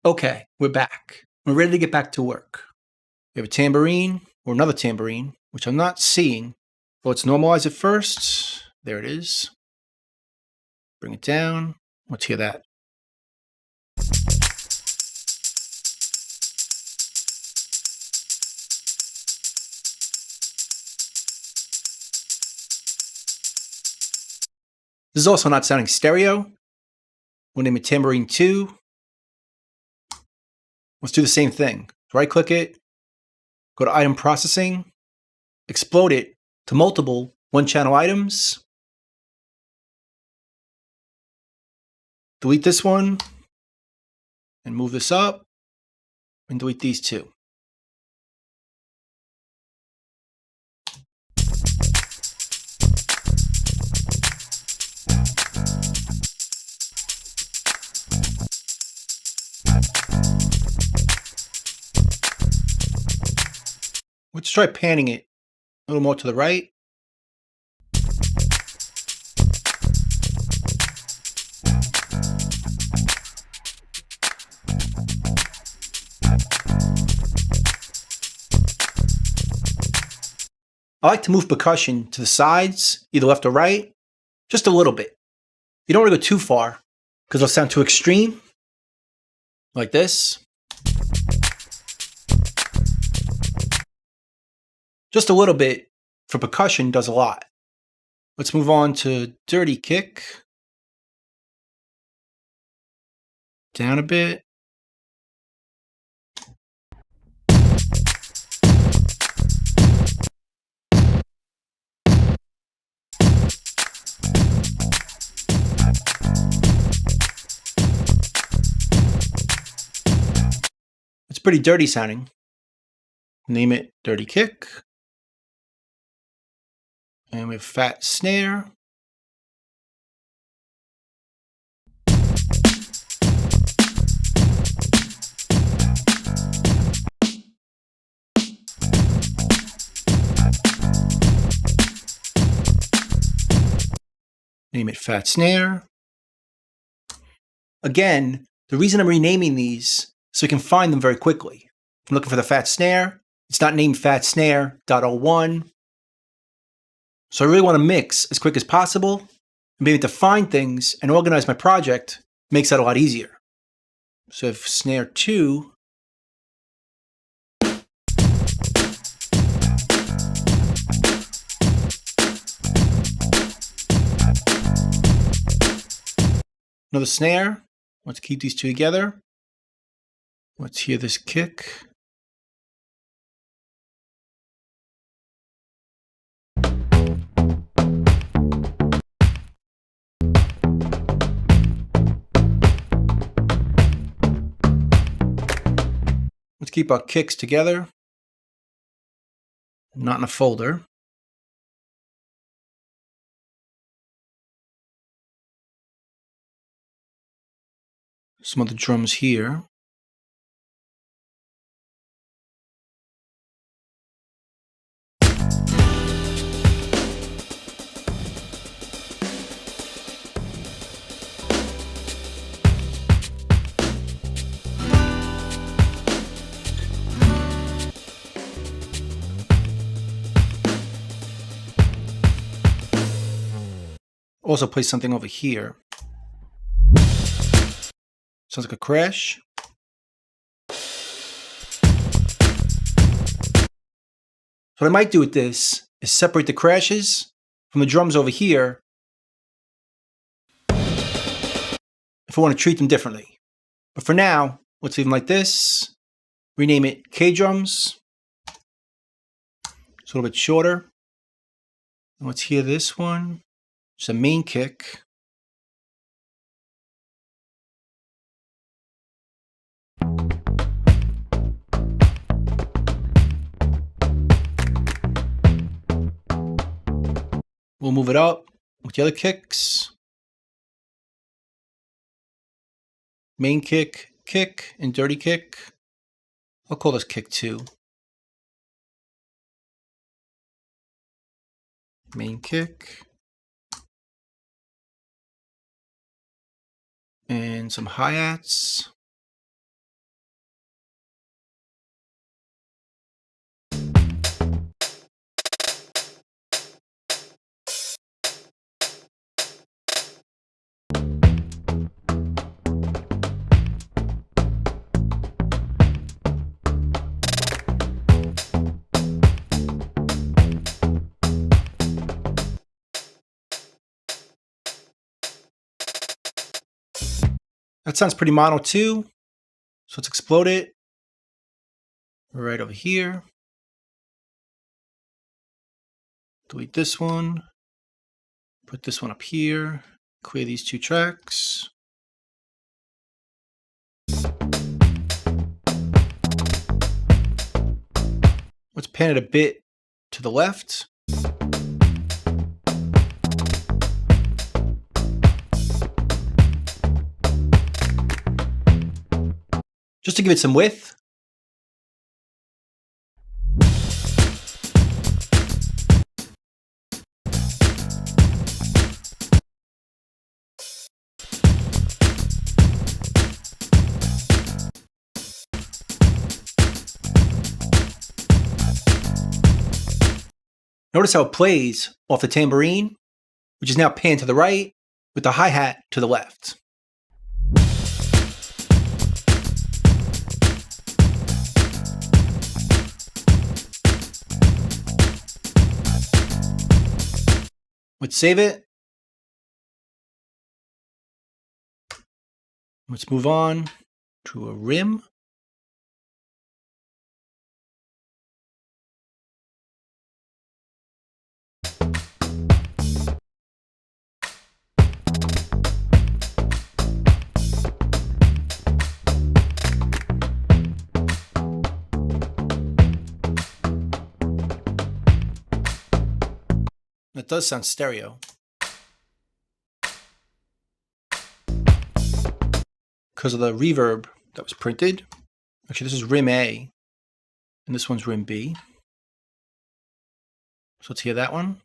Okay, we're back. We're ready to get back to work. We have a tambourine, or another tambourine, which I'm not seeing. But let's normalize it first. There it is. Bring it down. Let's hear that. This is also not sounding stereo. We'll name it tambourine 2. Let's do the same thing. Right click it, go to item processing, explode it to multiple one-channel items. Delete this one and move this up and delete these two. Let's try panning it a little more to the right. I like to move percussion to the sides, either left or right, just a little bit. You don't want to go too far, because it'll sound too extreme, like this. Just a little bit for percussion does a lot. Let's move on to dirty kick. Down a bit. It's pretty dirty sounding. Name it dirty kick. And we have fat snare. Name it fat snare. Again, the reason I'm renaming these so you can find them very quickly. If I'm looking for the fat snare, it's not named fat snare .01. So I really want to mix as quick as possible, and be able to find things and organize my project makes that a lot easier. So if snare 2, another snare. Let's keep these two together. Let's hear this kick. Let's keep our kicks together, not in a folder. Some of the drums here. Also play something over here. Sounds like a crash. What I might do with this is separate the crashes from the drums over here if I want to treat them differently. But for now, let's leave them like this. Rename it K-drums. It's a little bit shorter. And let's hear this one. It's a main kick. We'll move it up with the other kicks. Main kick, kick, and dirty kick. I'll call this kick 2. Main kick. And some hi-hats. That sounds pretty mono too. So let's explode it right over here. Delete this one. Put this one up here. Clear these two tracks. Let's pan it a bit to the left. Just to give it some width. Notice how it plays off the tambourine, which is now panned to the right, with the hi-hat to the left. Let's save it. Let's move on to a rim. That does sound stereo. Because of the reverb that was printed. Actually, this is rim A, and this one's rim B. So let's hear that one.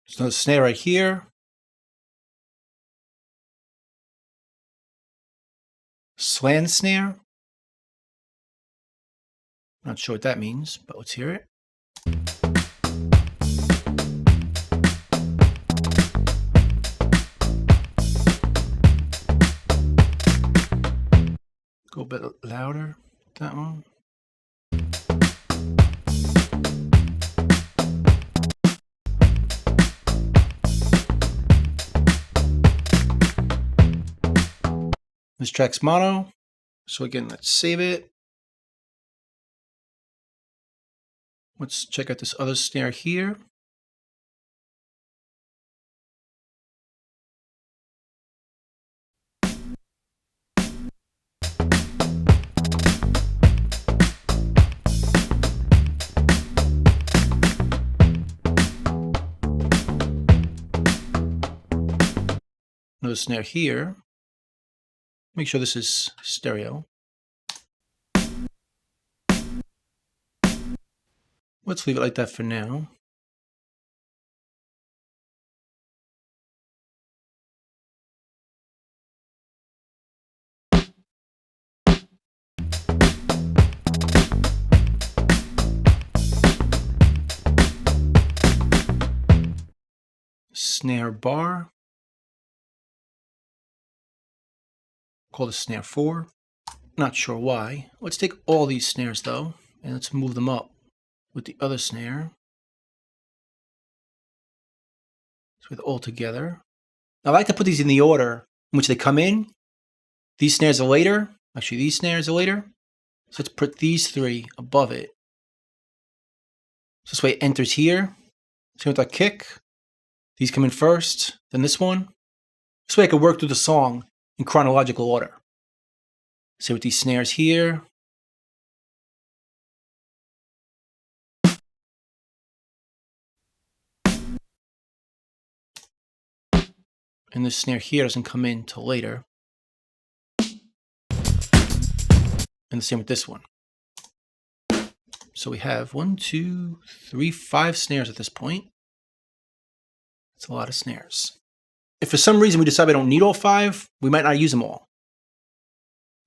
There's another snare right here. Slant snare. Not sure what that means, but let's hear it. Go a bit louder, that one. This track's mono, so again, let's save it. Let's check out this other snare here. Another snare here. Make sure this is stereo. Let's leave it like that for now. Snare bar. Call this snare 4. Not sure why. Let's take all these snares though, and let's move them up with the other snare. So with all together. I like to put these in the order in which they come in. These snares are later. Actually, these snares are later. So let's put these 3 above it. So this way it enters here. Same with our kick. These come in first, then this one. This way I could work through the song in chronological order. So with these snares here. And this snare here doesn't come in till later. And the same with this one. So we have 1, 2, 3, 5 snares at this point. That's a lot of snares. If for some reason we decide we don't need all 5, we might not use them all.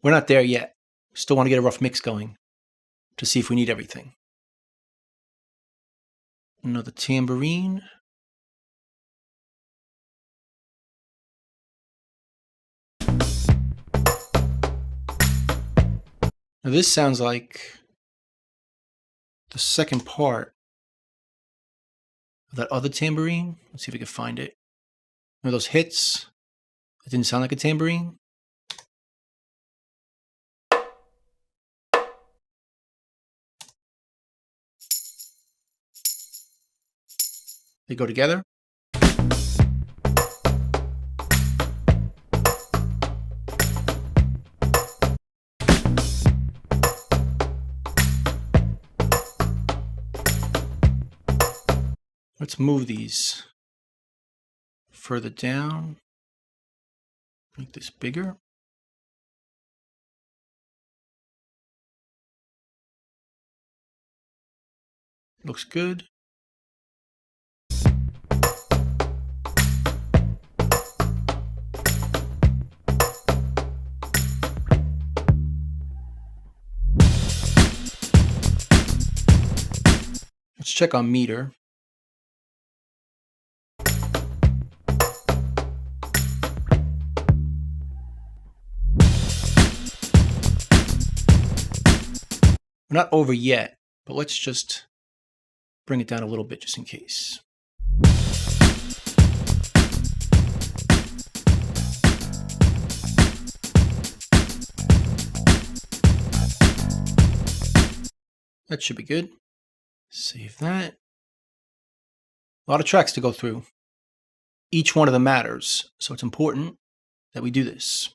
We're not there yet. Still want to get a rough mix going to see if we need everything. Another tambourine. Now this sounds like the second part of that other tambourine. Let's see if we can find it. Remember those hits? It didn't sound like a tambourine. They go together. Let's move these further down. Make this bigger. Looks good. Let's check on meter. We're not over yet, but let's just bring it down a little bit just in case. That should be good. Save that. A lot of tracks to go through. Each one of them matters, so it's important that we do this.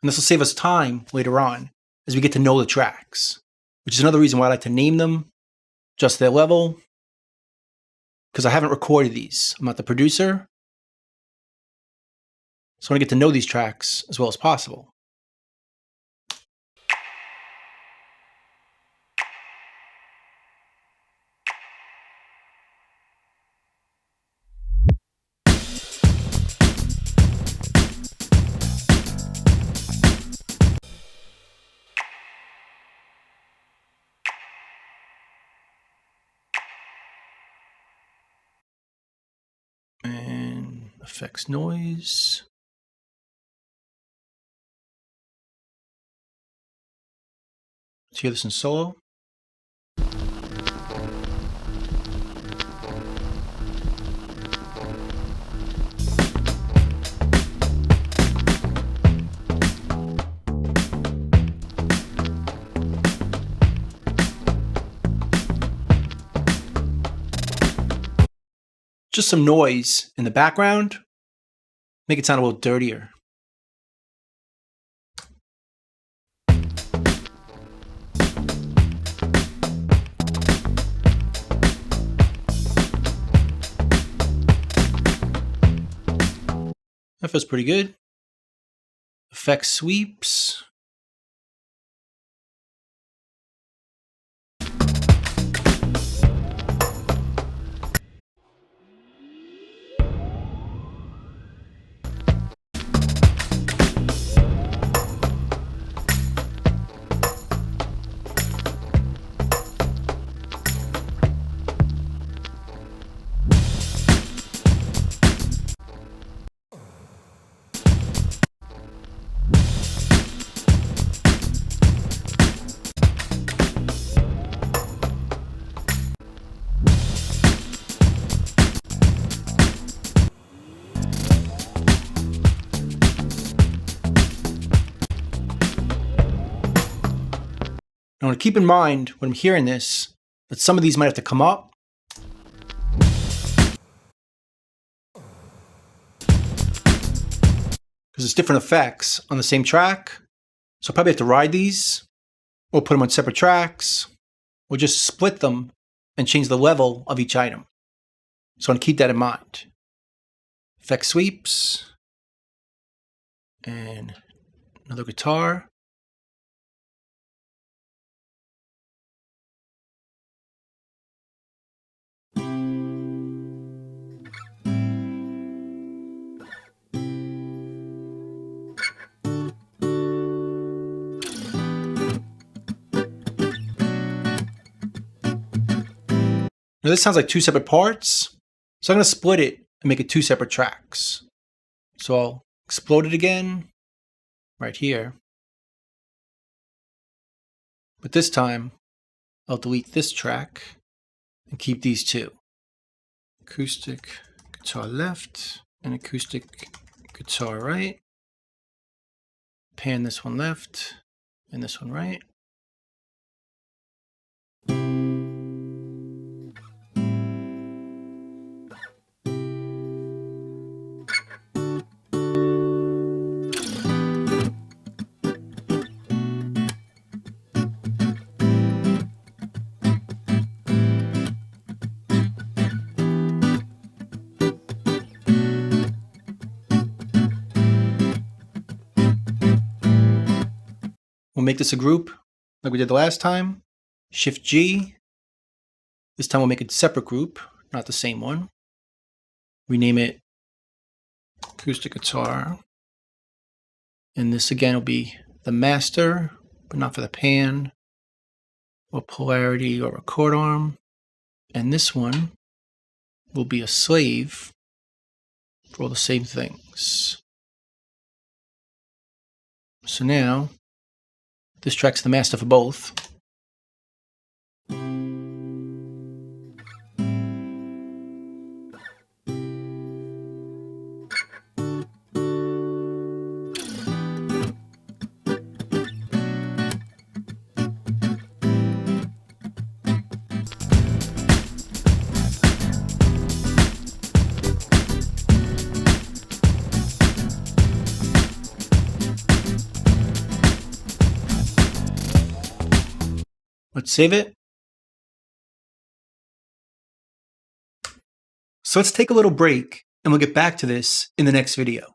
And this will save us time later on as we get to know the tracks, which is another reason why I like to name them, just their level, because I haven't recorded these. I'm not the producer, so I want to get to know these tracks as well as possible. And effects noise. Let's hear this in solo. Just some noise in the background, make it sound a little dirtier. That feels pretty good. Effect sweeps. I want to keep in mind when I'm hearing this that some of these might have to come up. Because it's different effects on the same track. So I probably have to ride these, or put them on separate tracks, or just split them and change the level of each item. So I want to keep that in mind. Effect sweeps. And another guitar. Now this sounds like two separate parts, so I'm going to split it and make it two separate tracks. So I'll explode it again right here. But this time, I'll delete this track and keep these two. Acoustic guitar left and acoustic guitar right. Pan this one left and this one right. We'll make this a group like we did the last time. Shift G. This time we'll make it a separate group, not the same one. Rename it acoustic guitar. And this again will be the master, but not for the pan, or polarity, or record arm. And this one will be a slave for all the same things. So now, this track's the master for both. Let's save it. So let's take a little break and we'll get back to this in the next video.